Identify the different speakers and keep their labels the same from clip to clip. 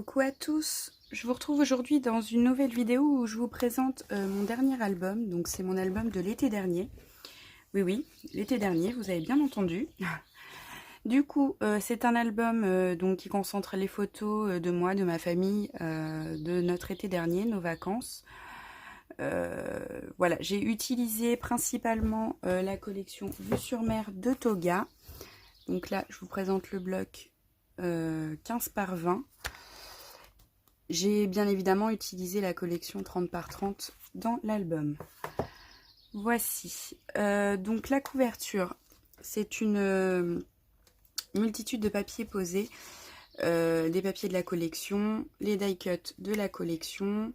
Speaker 1: Coucou à tous, je vous retrouve aujourd'hui dans une nouvelle vidéo où je vous présente mon dernier album. Donc c'est mon album de l'été dernier. Oui, l'été dernier, vous avez bien entendu. Du coup, c'est un album donc, qui concentre les photos de moi, de ma famille, de notre été dernier, nos vacances. Voilà, j'ai utilisé principalement la collection Vue sur mer de Toga. Donc là, je vous présente le bloc 15 par 20. J'ai bien évidemment utilisé la collection 30 par 30 dans l'album. Voici. Donc la couverture, c'est une multitude de papiers posés. Des papiers de la collection, les die cuts de la collection,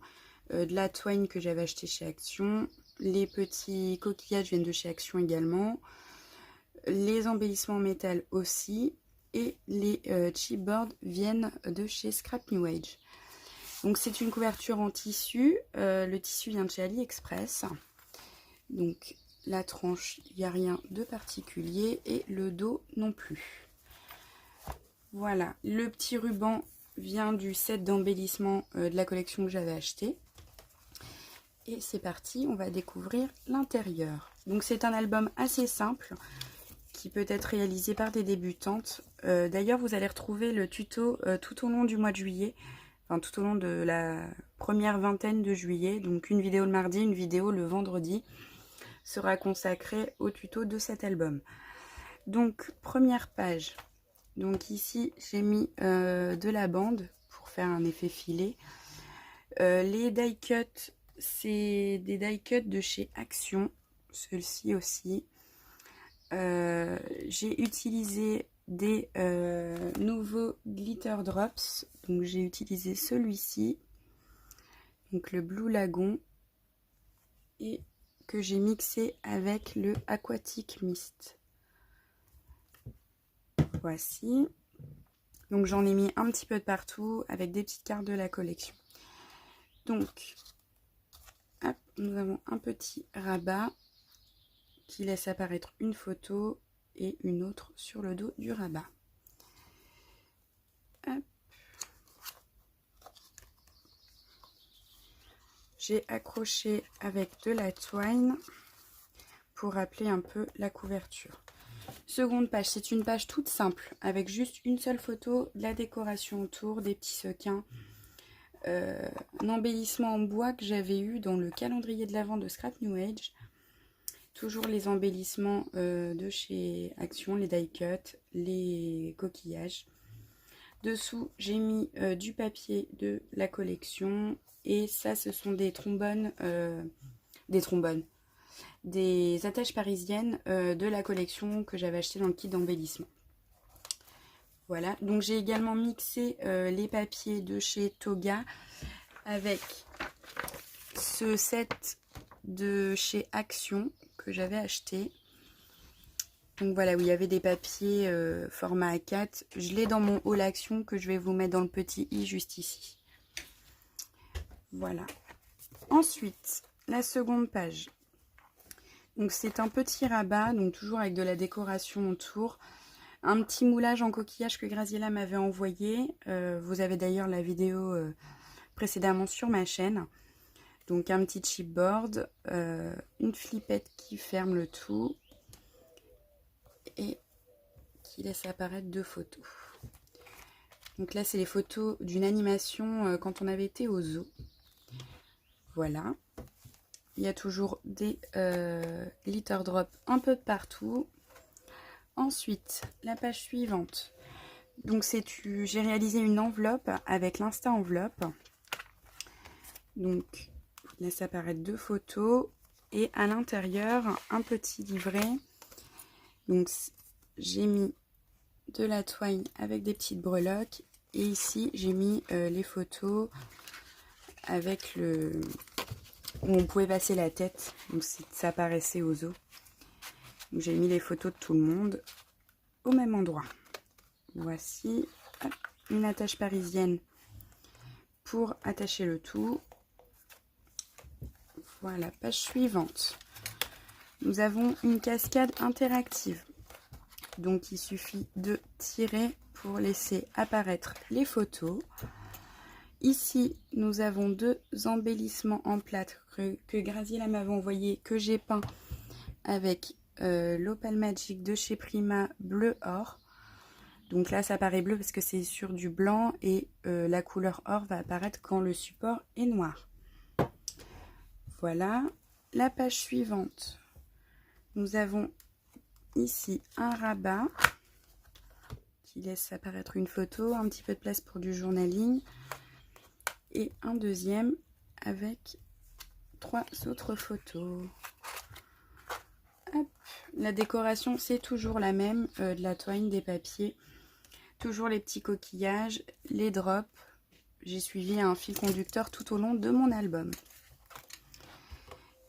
Speaker 1: de la twine que j'avais acheté chez Action, les petits coquillages viennent de chez Action également, les embellissements en métal aussi, et les chipboards viennent de chez Scrap New Age. Donc c'est une couverture en tissu, le tissu vient de chez AliExpress. Donc la tranche, il n'y a rien de particulier et le dos non plus. Voilà, le petit ruban vient du set d'embellissement de la collection que j'avais acheté. Et c'est parti, on va découvrir l'intérieur. Donc c'est un album assez simple qui peut être réalisé par des débutantes. D'ailleurs, vous allez retrouver le tuto tout au long du mois de juillet. Enfin, tout au long de la première vingtaine de juillet, donc une vidéo le mardi, une vidéo le vendredi, sera consacrée au tuto de cet album. Donc, première page. Donc ici, j'ai mis de la bande pour faire un effet filet. Les die cuts, c'est des die cuts de chez Action, ceux-ci aussi. J'ai utilisé des nouveaux glitter drops, donc j'ai utilisé celui-ci, donc le Blue Lagoon, et que j'ai mixé avec le Aquatic Mist. Voici, donc j'en ai mis un petit peu de partout avec des petites cartes de la collection. Donc hop, nous avons un petit rabat qui laisse apparaître une photo et une autre sur le dos du rabat. J'ai accroché avec de la twine pour rappeler un peu la couverture. Seconde page, c'est une page toute simple avec juste une seule photo, de la décoration autour, des petits sequins, un embellissement en bois que j'avais eu dans le calendrier de l'Avent de Scrap New Age. Toujours les embellissements de chez Action, les die cuts, les coquillages. Dessous, j'ai mis du papier de la collection. Et ça, ce sont des trombones, des attaches parisiennes de la collection que j'avais acheté dans le kit d'embellissement. Voilà, donc j'ai également mixé les papiers de chez Toga avec ce set de chez Action que j'avais acheté. Donc voilà, où il y avait des papiers format A4. Je l'ai dans mon haul Action que je vais vous mettre dans le petit i juste ici. Voilà. Ensuite, la seconde page. Donc c'est un petit rabat, donc toujours avec de la décoration autour. Un petit moulage en coquillage que Graziella m'avait envoyé. Vous avez d'ailleurs la vidéo précédemment sur ma chaîne. Donc un petit chipboard, une flippette qui ferme le tout et qui laisse apparaître deux photos. Donc là c'est les photos d'une animation quand on avait été au zoo. Voilà. Il y a toujours des glitter drops un peu de partout. Ensuite, la page suivante. Donc j'ai réalisé une enveloppe avec l'Insta enveloppe. Donc, je laisse apparaître deux photos. Et à l'intérieur, un petit livret. Donc, j'ai mis de la twine avec des petites breloques. Et ici, j'ai mis les photos avec le... où on pouvait passer la tête. Donc, ça apparaissait aux zoo. Donc, j'ai mis les photos de tout le monde au même endroit. Voici une attache parisienne pour attacher le tout. Voilà, page suivante. Nous avons une cascade interactive. Donc il suffit de tirer pour laisser apparaître les photos. Ici, nous avons deux embellissements en plâtre que Graziella m'avait envoyé, que j'ai peint avec l'Opal Magic de chez Prima bleu or. Donc là, ça paraît bleu parce que c'est sur du blanc et la couleur or va apparaître quand le support est noir. Voilà. La page suivante, nous avons ici un rabat qui laisse apparaître une photo, un petit peu de place pour du journaling et un deuxième avec 3 autres photos. Hop. La décoration, c'est toujours la même, de la twine, des papiers, toujours les petits coquillages, les drops. J'ai suivi un fil conducteur tout au long de mon album.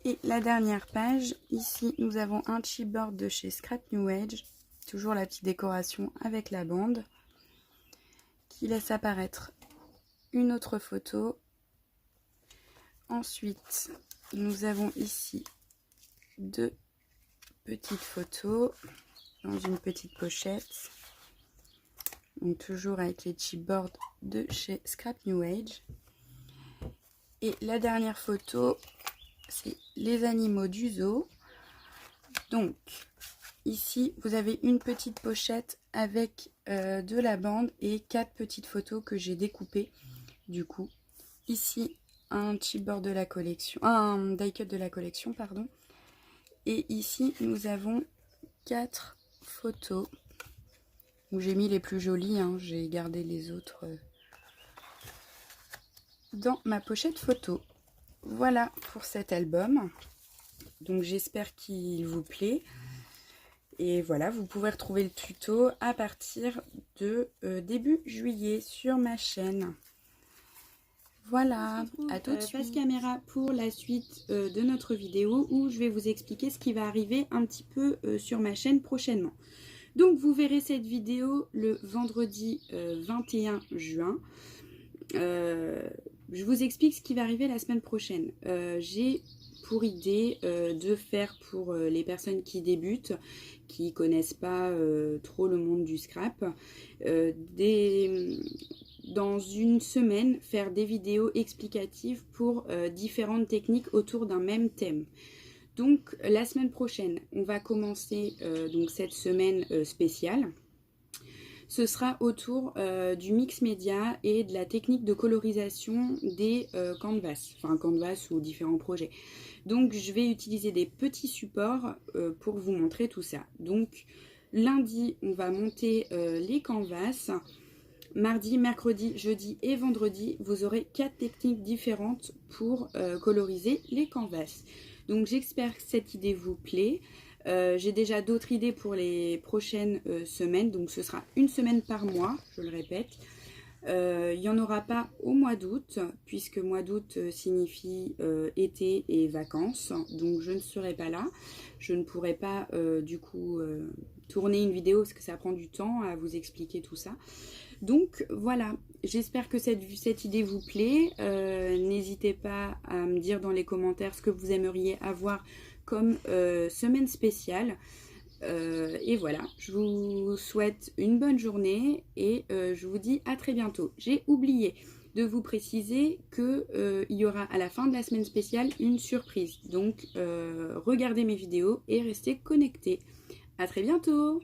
Speaker 1: Et la dernière page, ici nous avons un chipboard de chez Scrap New Age, toujours la petite décoration avec la bande, qui laisse apparaître une autre photo. Ensuite, nous avons ici 2 petites photos dans une petite pochette. Donc toujours avec les chipboards de chez Scrap New Age. Et la dernière photo, c'est les animaux du zoo. Donc ici vous avez une petite pochette avec de la bande et 4 petites photos que j'ai découpées. Du coup, ici un chipboard de la collection, un die cut de la collection, pardon. Et ici nous avons 4 photos. J'ai mis les plus jolies, hein. J'ai gardé les autres dans ma pochette photo. Voilà pour cet album. Donc j'espère qu'il vous plaît. Et voilà, vous pouvez retrouver le tuto à partir de début juillet sur ma chaîne. Voilà, à tout de suite. Face caméra pour la suite de notre vidéo où je vais vous expliquer ce qui va arriver un petit peu sur ma chaîne prochainement. Donc vous verrez cette vidéo le vendredi 21 juin. Je vous explique ce qui va arriver la semaine prochaine. J'ai pour idée de faire pour les personnes qui débutent, qui connaissent pas trop le monde du scrap, dans une semaine faire des vidéos explicatives pour différentes techniques autour d'un même thème. Donc la semaine prochaine, on va commencer donc cette semaine spéciale. Ce sera autour du mix média et de la technique de colorisation des canvas, enfin canvas ou différents projets. Donc je vais utiliser des petits supports pour vous montrer tout ça. Donc lundi, on va monter les canvas. Mardi, mercredi, jeudi et vendredi, vous aurez 4 techniques différentes pour coloriser les canvas. Donc j'espère que cette idée vous plaît. J'ai déjà d'autres idées pour les prochaines semaines, donc ce sera une semaine par mois, je le répète. Il n'y en aura pas au mois d'août, puisque mois d'août signifie été et vacances, donc je ne serai pas là. Je ne pourrai pas du coup tourner une vidéo parce que ça prend du temps à vous expliquer tout ça. Donc voilà, j'espère que cette idée vous plaît. N'hésitez pas à me dire dans les commentaires ce que vous aimeriez avoir comme semaine spéciale. Et voilà, je vous souhaite une bonne journée et je vous dis à très bientôt. J'ai oublié de vous préciser qu'il y aura à la fin de la semaine spéciale une surprise. Donc regardez mes vidéos et restez connectés. À très bientôt!